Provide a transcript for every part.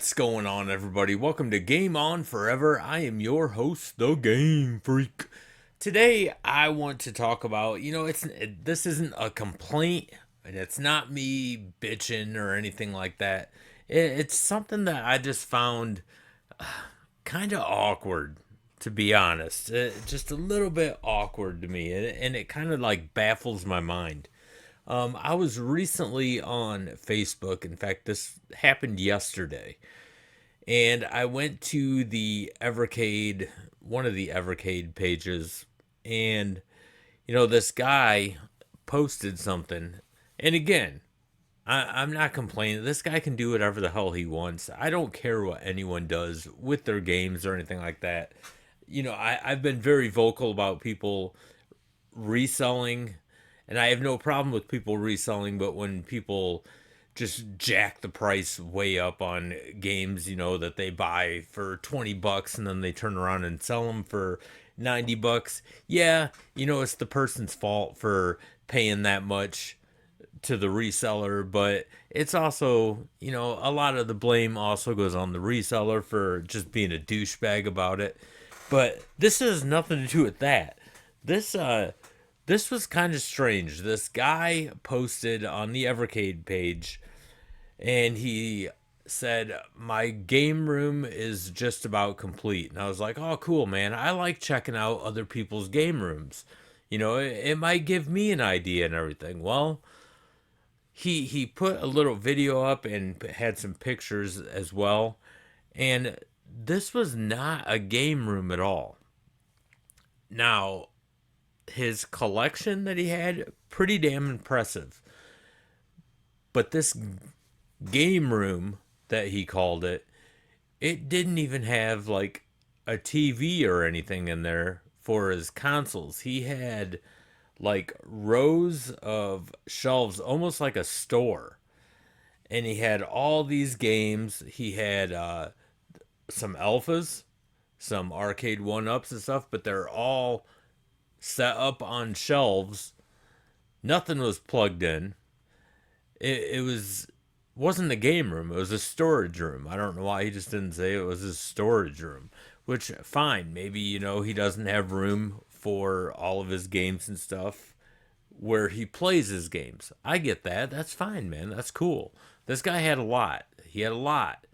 What's going on, everybody? Welcome to Game On Forever. I am your host, the Game Freak. Today, I want to talk about, this isn't a complaint, and it's not me bitching or anything like that. It's something that I just found kind of awkward, to be honest. Just a little bit awkward to me, and it kind of like baffles my mind. I was recently on Facebook. In fact, this happened yesterday. And I went to the evercade, one of the evercade pages, and this guy posted something. And again, I'm not complaining. This guy can do whatever the hell he wants. I don't care what anyone does with their games or anything like that. I've been very vocal about people reselling, and I have no problem with people reselling, but when people just jack the price way up on games, that they buy for $20 and then they turn around and sell them for $90. Yeah, it's the person's fault for paying that much to the reseller, but it's also, a lot of the blame also goes on the reseller for just being a douchebag about it. But this has nothing to do with that. This was kind of strange. This guy posted on the Evercade page, and he said, "My game room is just about complete." And I was like, "Oh, cool, man. I like checking out other people's game rooms. It might give me an idea and everything." Well, he put a little video up and had some pictures as well. And this was not a game room at all. Now, his collection that he had, pretty damn impressive. But this game room that he called it, it didn't even have like a TV or anything in there for his consoles. He had like rows of shelves, almost like a store. And he had all these games. He had some alphas, some arcade one-ups and stuff, but they're all set up on shelves. Nothing was plugged in. It wasn't a game room. It was a storage room. I don't know why he just didn't say it was his storage room. Which, fine, maybe he doesn't have room for all of his games and stuff where he plays his games. I get that. That's fine, man. That's cool. This guy had a lot. He had a lot.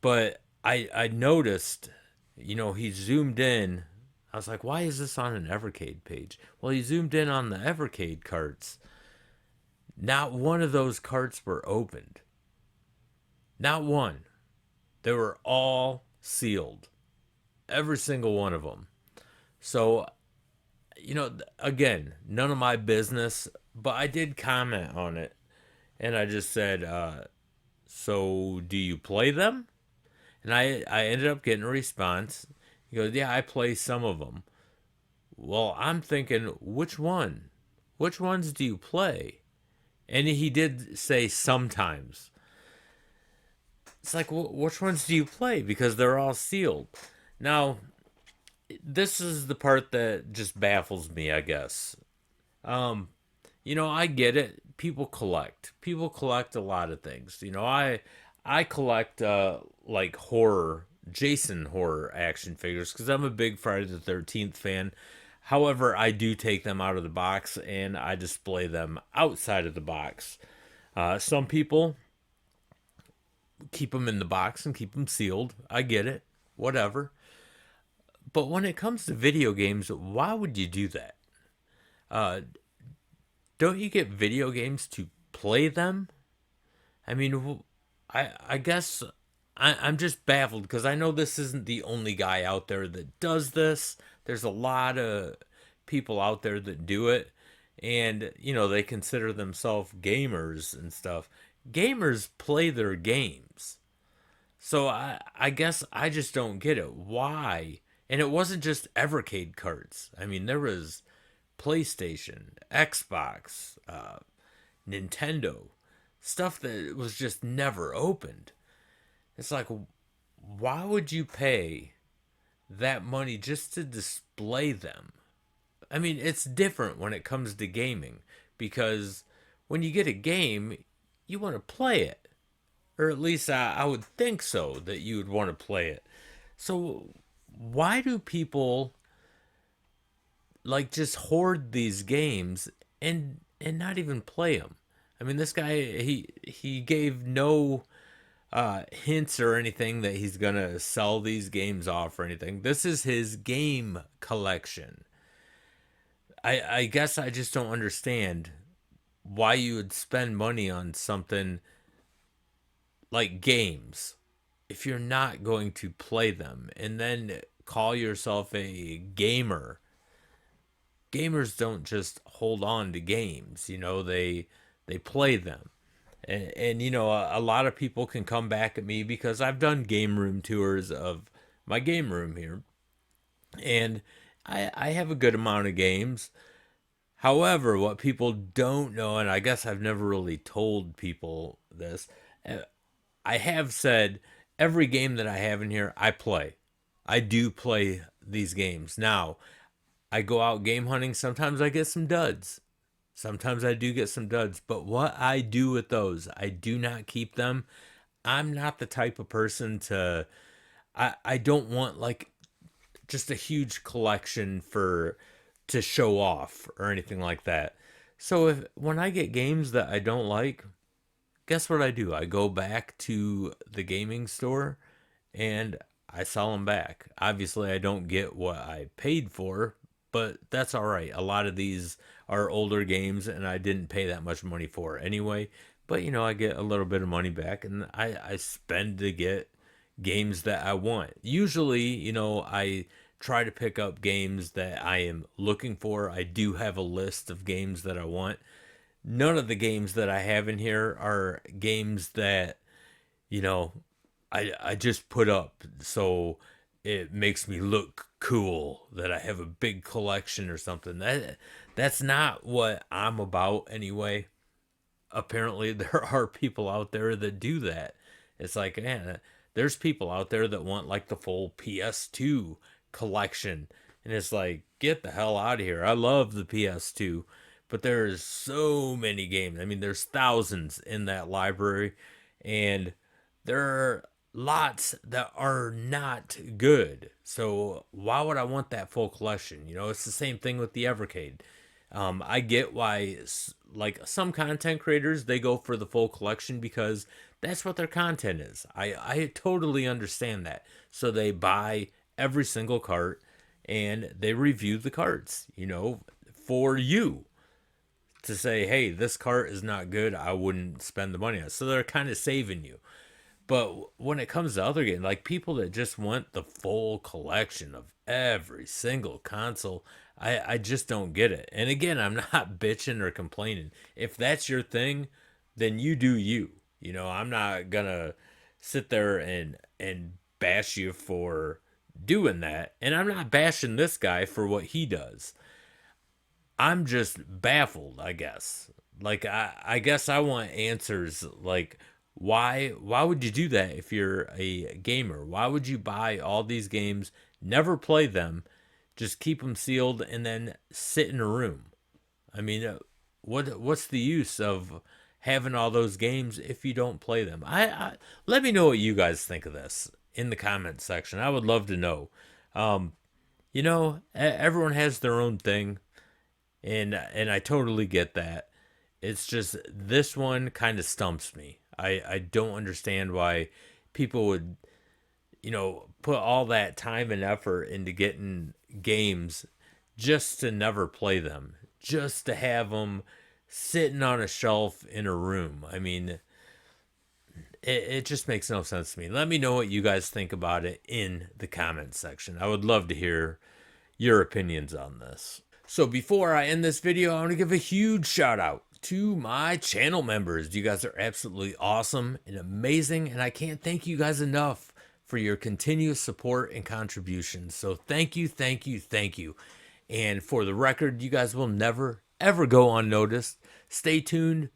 But I noticed, he zoomed in. I was like, why is this on an Evercade page? Well, he zoomed in on the Evercade carts. Not one of those carts were opened. Not one. They were all sealed. Every single one of them. So, again, none of my business, but I did comment on it. And I just said, so do you play them? And I ended up getting a response. He goes, yeah, I play some of them. Well, I'm thinking, which one? Which ones do you play? And he did say sometimes. It's like, well, which ones do you play? Because they're all sealed. Now, this is the part that just baffles me, I guess. I get it. People collect. People collect a lot of things. I collect like Jason horror action figures because I'm a big Friday the 13th fan. However, I do take them out of the box and I display them outside of the box. Some people keep them in the box and keep them sealed. I get it. Whatever. But when it comes to video games, why would you do that? Uh, don't you get video games to play them? I mean, I guess I'm just baffled because I know this isn't the only guy out there that does this. There's a lot of people out there that do it, and they consider themselves gamers and stuff. Gamers play their games, so I guess I just don't get it. Why? And it wasn't just Evercade carts. I mean, there was PlayStation, Xbox, Nintendo, stuff that was just never opened. It's like, why would you pay that money just to display them? I mean, it's different when it comes to gaming because when you get a game, you want to play it. Or at least I would think so, that you would want to play it. So why do people like just hoard these games and not even play them? I mean, this guy, he gave no hints or anything that he's gonna sell these games off or anything. This is his game collection. I guess I just don't understand why you would spend money on something like games if you're not going to play them and then call yourself a gamer. Gamers don't just hold on to games, they play them. And a lot of people can come back at me because I've done game room tours of my game room here, and I have a good amount of games. However, what people don't know, and I guess I've never really told people this, uh, I have said every game that I have in here, I play. I do play these games. Now, I go out game hunting. Sometimes I get some duds. Sometimes I do get some duds. But what I do with those, I do not keep them. I'm not the type of person to. I don't want like just a huge collection for to show off or anything like that. So if when I get games that I don't like, guess what I do? I go back to the gaming store and I sell them back. Obviously, I don't get what I paid for, but that's all right. A lot of these are older games and I didn't pay that much money for anyway. But I get a little bit of money back and I spend to get games that I want. Usually, I try to pick up games that I am looking for. I do have a list of games that I want. None of the games that I have in here are games that, you know, I just put up so it makes me look cool that I have a big collection or something. That's not what I'm about anyway. Apparently there are people out there that do that. It's like, man, there's people out there that want like the full PS2 collection. And it's like, get the hell out of here. I love the PS2, but there's so many games. I mean, there's thousands in that library, and there are lots that are not good. So why would I want that full collection? It's the same thing with the evercade. I get why, like some content creators, they go for the full collection because that's what their content is. I totally understand that. So they buy every single cart and they review the carts, for you to say, hey, this cart is not good. I wouldn't spend the money on it. So they're kind of saving you. But when it comes to other games, like people that just want the full collection of every single console, I just don't get it. And again, I'm not bitching or complaining. If that's your thing, then you do you. I'm not gonna sit there and bash you for doing that. And I'm not bashing this guy for what he does. I'm just baffled, I guess. Like I guess I want answers like why would you do that if you're a gamer? Why would you buy all these games, never play them, just keep them sealed and then sit in a room? I mean, what's the use of having all those games if you don't play them? I let me know what you guys think of this in the comment section. I would love to know. Everyone has their own thing, and I totally get that. It's just this one kind of stumps me. I don't understand why people would, put all that time and effort into getting games just to never play them, just to have them sitting on a shelf in a room. I mean, it just makes no sense to me. Let me know what you guys think about it in the comments section. I would love to hear your opinions on this. So before I end this video, I want to give a huge shout out to my channel members. You guys are absolutely awesome and amazing, and I can't thank you guys enough for your continuous support and contributions. So thank you, thank you, thank you. And for the record, you guys will never, ever go unnoticed. Stay tuned.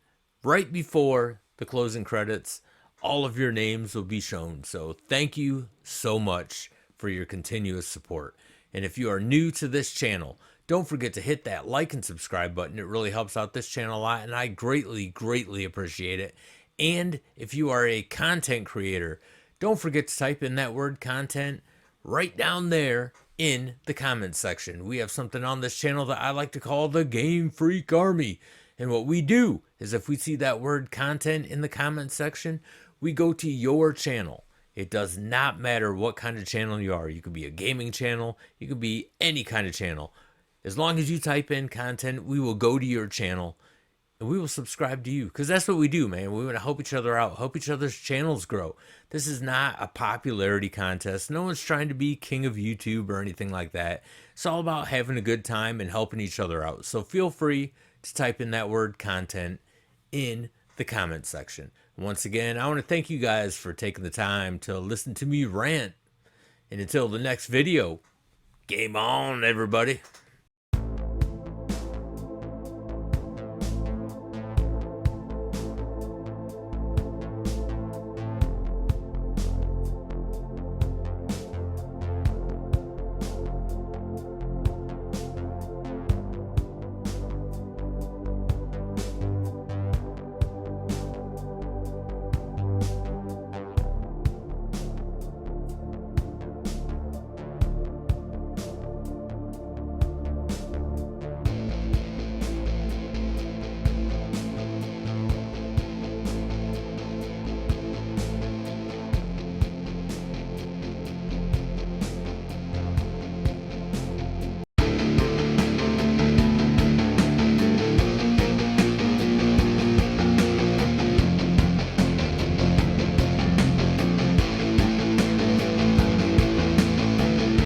Right before the closing credits, all of your names will be shown. So thank you so much for your continuous support. And if you are new to this channel, don't forget to hit that like and subscribe button. It really helps out this channel a lot, and I greatly, greatly appreciate it. And if you are a content creator, don't forget to type in that word content right down there in the comments section. We have something on this channel that I like to call the Game Freak Army. And what we do is if we see that word content in the comments section, we go to your channel. It does not matter what kind of channel you are. You could be a gaming channel, you could be any kind of channel. As long as you type in content, we will go to your channel and we will subscribe to you, because that's what we do, man. We want to help each other out, help each other's channels grow. This is not a popularity contest. No one's trying to be king of YouTube or anything like that. It's all about having a good time and helping each other out. So feel free to type in that word content in the comment section. Once again, I want to thank you guys for taking the time to listen to me rant. And until the next video, game on, everybody.